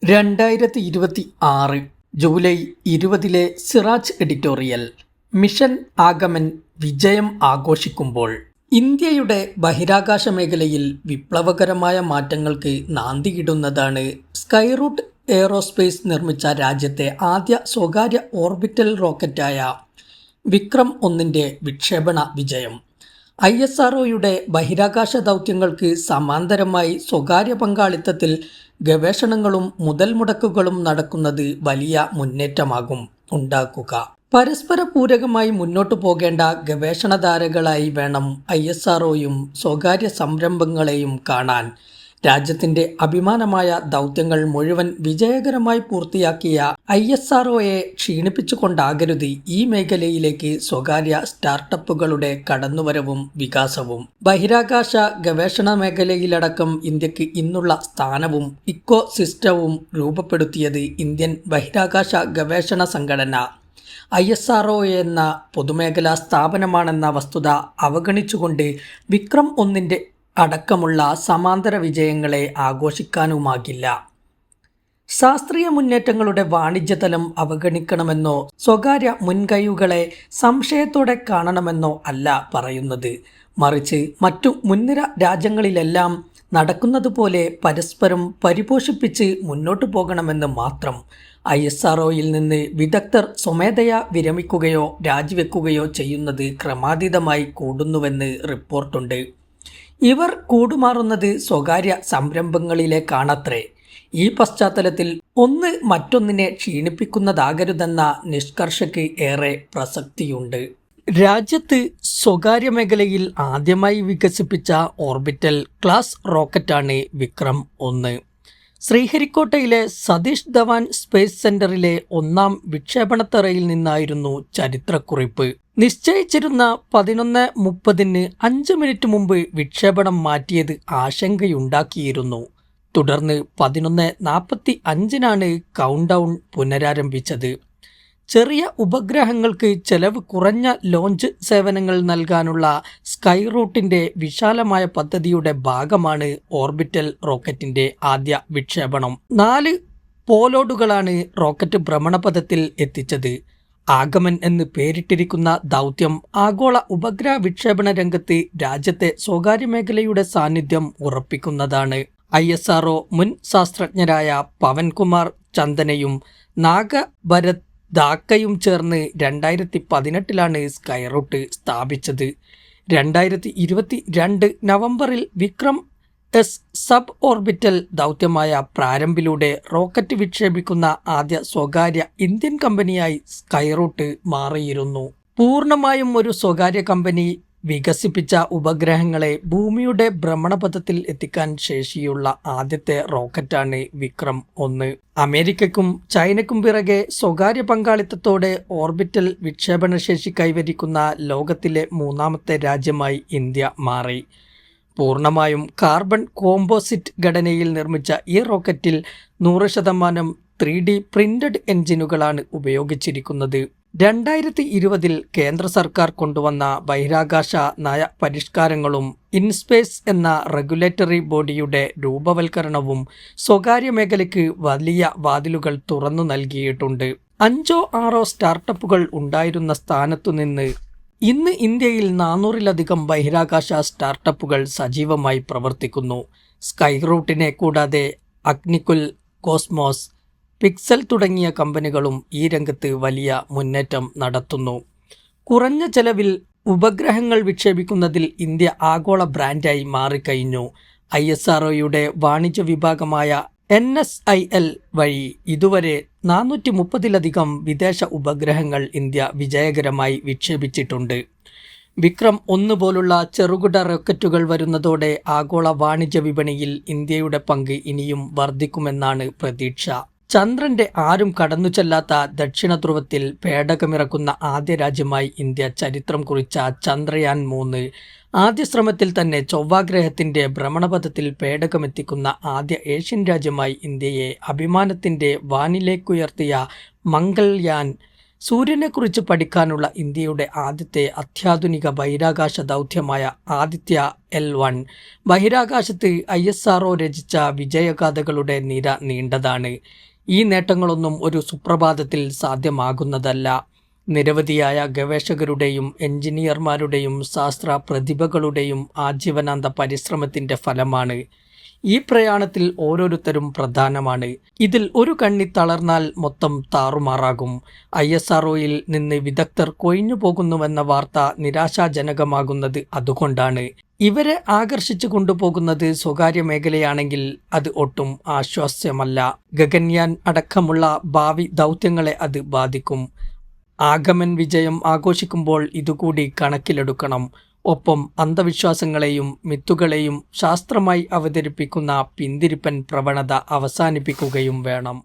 2026 July 20 Siraj editorial. Mission Aagaman വിജയം ആഘോഷിക്കുമ്പോൾ ഇന്ത്യയുടെ ബഹിരാകാശ മേഖലയിൽ വിപ്ലവകരമായ മാറ്റങ്ങൾക്ക് നാന്ദിയിടുന്നതാണ് സ്കൈറൂട്ട് എയ്റോസ്പേസ് നിർമ്മിച്ച രാജ്യത്തെ ആദ്യ സ്വകാര്യ ഓർബിറ്റൽ റോക്കറ്റായ വിക്രം 1 വിക്ഷേപണ വിജയം. ISROയുടെ ബഹിരാകാശ ദൗത്യങ്ങൾക്ക് സമാന്തരമായി സ്വകാര്യ പങ്കാളിത്തത്തിൽ ഗവേഷണങ്ങളും മുതൽ മുടക്കുകളും നടക്കുന്നത് വലിയ മുന്നേറ്റമാകും ഉണ്ടാക്കുക. പരസ്പര പൂരകമായി മുന്നോട്ടു പോകേണ്ട ഗവേഷണധാരകളായി വേണം ISROയും സ്വകാര്യ സംരംഭങ്ങളെയും കാണാൻ. രാജ്യത്തിൻ്റെ അഭിമാനമായ ദൗത്യങ്ങൾ മുഴുവൻ വിജയകരമായി പൂർത്തിയാക്കിയ ISROയെ ക്ഷീണിപ്പിച്ചുകൊണ്ടാകരുത് ഈ മേഖലയിലേക്ക് സ്വകാര്യ സ്റ്റാർട്ടപ്പുകളുടെ കടന്നുവരവും വികാസവും. ബഹിരാകാശ ഗവേഷണ മേഖലയിലടക്കം ഇന്ത്യക്ക് ഇന്നുള്ള സ്ഥാനവും ഇക്കോ സിസ്റ്റവും രൂപപ്പെടുത്തിയത് ഇന്ത്യൻ ബഹിരാകാശ ഗവേഷണ സംഘടന ISRO എന്ന പൊതുമേഖലാ സ്ഥാപനമാണെന്ന വസ്തുത അവഗണിച്ചുകൊണ്ട് വിക്രം 1 അടക്കമുള്ള സമാന്തര വിജയങ്ങളെ ആഘോഷിക്കാനുമാകില്ല. ശാസ്ത്രീയ മുന്നേറ്റങ്ങളുടെ വാണിജ്യതലം അവഗണിക്കണമെന്നോ സ്വകാര്യ മുൻകൈകളെ സംശയത്തോടെ കാണണമെന്നോ അല്ല പറയുന്നത്. മറിച്ച് മറ്റു മുൻനിര രാജ്യങ്ങളിലെല്ലാം നടക്കുന്നതുപോലെ പരസ്പരം പരിപോഷിപ്പിച്ച് മുന്നോട്ടു പോകണമെന്ന് മാത്രം. ISROയിൽ നിന്ന് വിദഗ്ധർ സ്വമേധയാ വിരമിക്കുകയോ രാജിവെക്കുകയോ ചെയ്യുന്നത് ക്രമാതീതമായി കൂടുന്നുവെന്ന് റിപ്പോർട്ടുണ്ട്. ഇവർ കൂടുമാറുന്നത് സ്വകാര്യ സംരംഭങ്ങളിലേക്കാണത്രേ. ഈ പശ്ചാത്തലത്തിൽ ഒന്ന് മറ്റൊന്നിനെ ക്ഷീണിപ്പിക്കുന്നതാകരുതെന്ന നിഷ്കർഷയ്ക്ക് ഏറെ പ്രസക്തിയുണ്ട്. രാജ്യത്ത് സ്വകാര്യ മേഖലയിൽ ആദ്യമായി വികസിപ്പിച്ച ഓർബിറ്റൽ ക്ലാസ് റോക്കറ്റാണ് വിക്രം 1. ശ്രീഹരിക്കോട്ടയിലെ സതീഷ് ധവാൻ സ്പേസ് സെന്ററിലെ 1ാം വിക്ഷേപണത്തറയിൽ നിന്നായിരുന്നു ചരിത്രക്കുറിപ്പ്. നിശ്ചയിച്ചിരുന്ന 11:30 5 മിനിറ്റ് മുമ്പ് വിക്ഷേപണം മാറ്റിയത് ആശങ്കയുണ്ടാക്കിയിരുന്നു. തുടർന്ന് 11:45 കൗണ്ട് ഡൗൺ പുനരാരംഭിച്ചത്. ചെറിയ ഉപഗ്രഹങ്ങൾക്ക് ചെലവ് കുറഞ്ഞ ലോഞ്ച് സേവനങ്ങൾ നൽകാനുള്ള സ്കൈറൂട്ടിൻ്റെ വിശാലമായ പദ്ധതിയുടെ ഭാഗമാണ് ഓർബിറ്റൽ റോക്കറ്റിൻ്റെ ആദ്യ വിക്ഷേപണം. 4 പോലോഡുകളാണ് റോക്കറ്റ് ഭ്രമണപഥത്തിൽ എത്തിച്ചത്. ആഗമൻ എന്ന് പേരിട്ടിരിക്കുന്ന ദൗത്യം ആഗോള ഉപഗ്രഹ വിക്ഷേപണ രംഗത്ത് രാജ്യത്തെ സ്വകാര്യ മേഖലയുടെ സാന്നിധ്യം ഉറപ്പിക്കുന്നതാണ്. ISRO മുൻ ശാസ്ത്രജ്ഞരായ പവൻകുമാർ ചന്ദനയും നാഗഭരത് ധാക്കയും ചേർന്ന് 2018 സ്കൈറൂട്ട് സ്ഥാപിച്ചത്. 2022 നവംബറിൽ വിക്രം S സബ് ഓർബിറ്റൽ ദൗത്യമായ പ്രാരംഭിലൂടെ റോക്കറ്റ് വിക്ഷേപിക്കുന്ന ആദ്യ സ്വകാര്യ ഇന്ത്യൻ കമ്പനിയായി സ്കൈറൂട്ട് മാറിയിരുന്നു. പൂർണ്ണമായും ഒരു സ്വകാര്യ കമ്പനി വികസിപ്പിച്ച ഉപഗ്രഹങ്ങളെ ഭൂമിയുടെ ഭ്രമണപഥത്തിൽ എത്തിക്കാൻ ശേഷിയുള്ള ആദ്യത്തെ റോക്കറ്റാണ് വിക്രം 1. അമേരിക്കയ്ക്കും ചൈനയ്ക്കും പിറകെ സ്വകാര്യ പങ്കാളിത്തത്തോടെ ഓർബിറ്റൽ വിക്ഷേപണശേഷി കൈവരിക്കുന്ന ലോകത്തിലെ 3ാമത്തെ രാജ്യമായി ഇന്ത്യ മാറി. പൂർണ്ണമായും കാർബൺ കോമ്പോസിറ്റ് ഘടനയിൽ നിർമ്മിച്ച ഈ റോക്കറ്റിൽ 100% 3D പ്രിന്റഡ് എൻജിനുകളാണ് ഉപയോഗിച്ചിരിക്കുന്നത്. 2020 കേന്ദ്ര സർക്കാർ കൊണ്ടുവന്ന ബഹിരാകാശ നയ പരിഷ്കാരങ്ങളും ഇൻസ്പേസ് എന്ന റെഗുലേറ്ററി ബോഡിയുടെ രൂപവൽക്കരണവും സ്വകാര്യ മേഖലയ്ക്ക് വലിയ വാതിലുകൾ തുറന്നു നൽകിയിട്ടുണ്ട്. 5 or 6 സ്റ്റാർട്ടപ്പുകൾ ഉണ്ടായിരുന്ന സ്ഥാനത്തുനിന്ന് ഇന്ന് ഇന്ത്യയിൽ 400-ലധികം ബഹിരാകാശ സ്റ്റാർട്ടപ്പുകൾ സജീവമായി പ്രവർത്തിക്കുന്നു. സ്കൈറൂട്ടിനെ കൂടാതെ അഗ്നികുൽ കോസ്മോസ്, പിക്സൽ തുടങ്ങിയ കമ്പനികളും ഈ രംഗത്ത് വലിയ മുന്നേറ്റം നടത്തുന്നു. കുറഞ്ഞ ചെലവിൽ ഉപഗ്രഹങ്ങൾ വിക്ഷേപിക്കുന്നതിൽ ഇന്ത്യ ആഗോള ബ്രാൻഡായി മാറിക്കഴിഞ്ഞു. ISROയുടെ വാണിജ്യ വിഭാഗമായ NSIL വഴി ഇതുവരെ 430-ലധികം വിദേശ ഉപഗ്രഹങ്ങൾ ഇന്ത്യ വിജയകരമായി വിക്ഷേപിച്ചിട്ടുണ്ട്. വിക്രം 1 പോലുള്ള ചെറുകിട റോക്കറ്റുകൾ വരുന്നതോടെ ആഗോള വാണിജ്യ വിപണിയിൽ ഇന്ത്യയുടെ പങ്ക് ഇനിയും വർദ്ധിക്കുമെന്നാണ് പ്രതീക്ഷ. ചന്ദ്രന്റെ ആരും കടന്നു ചെല്ലാത്ത ദക്ഷിണ ധ്രുവത്തിൽ പേടകമിറക്കുന്ന ആദ്യ രാജ്യമായി ഇന്ത്യ ചരിത്രം കുറിച്ച ചന്ദ്രയാൻ 3 ആദ്യ ശ്രമത്തിൽ തന്നെ ചൊവ്വാഗ്രഹത്തിന്റെ ഭ്രമണപഥത്തിൽ പേടകമെത്തിക്കുന്ന ആദ്യ ഏഷ്യൻ രാജ്യമായി ഇന്ത്യയെ അഭിമാനത്തിന്റെ വാനിലേക്കുയർത്തിയ മംഗൾയാൻ സൂര്യനെക്കുറിച്ച് പഠിക്കാനുള്ള ഇന്ത്യയുടെ ആദ്യത്തെ അത്യാധുനിക ബഹിരാകാശ ദൗത്യമായ ആദിത്യ L1 ബഹിരാകാശത്ത് ISRO രചിച്ച വിജയഗാഥകളുടെ നിര നീണ്ടതാണ്. ഈ നേട്ടങ്ങളൊന്നും ഒരു സുപ്രഭാതത്തിൽ സാധ്യമാകുന്നതല്ല. നിരവധിയായ ഗവേഷകരുടെയും എഞ്ചിനീയർമാരുടെയും ശാസ്ത്ര പ്രതിഭകളുടെയും ആജീവനാന്ത പരിശ്രമത്തിൻ്റെ ഫലമാണ്. ഈ പ്രയാണത്തിൽ ഓരോരുത്തരും പ്രധാനമാണ്. ഇതിൽ ഒരു കണ്ണി തളർന്നാൽ മൊത്തം താറുമാറാകും. ISROയിൽ നിന്ന് വിദഗ്ധർ കൊഴിഞ്ഞു പോകുന്നുവെന്ന വാർത്ത നിരാശാജനകമാകുന്നത് അതുകൊണ്ടാണ്. ഇവരെ ആകർഷിച്ചു കൊണ്ടുപോകുന്നത് സ്വകാര്യ മേഖലയാണെങ്കിൽ അത് ഒട്ടും ആശ്വാസ്യമല്ല. ഗഗൻയാൻ അടക്കമുള്ള ഭാവി ദൗത്യങ്ങളെ അത് ബാധിക്കും. ആഗമൻ വിജയം ആഘോഷിക്കുമ്പോൾ ഇതുകൂടി കണക്കിലെടുക്കണം. ഒപ്പം അന്ധവിശ്വാസങ്ങളെയും മിത്തുകളെയും ശാസ്ത്രമായി അവതരിപ്പിക്കുന്ന പിന്തിരിപ്പൻ പ്രവണത അവസാനിപ്പിക്കുകയും വേണം.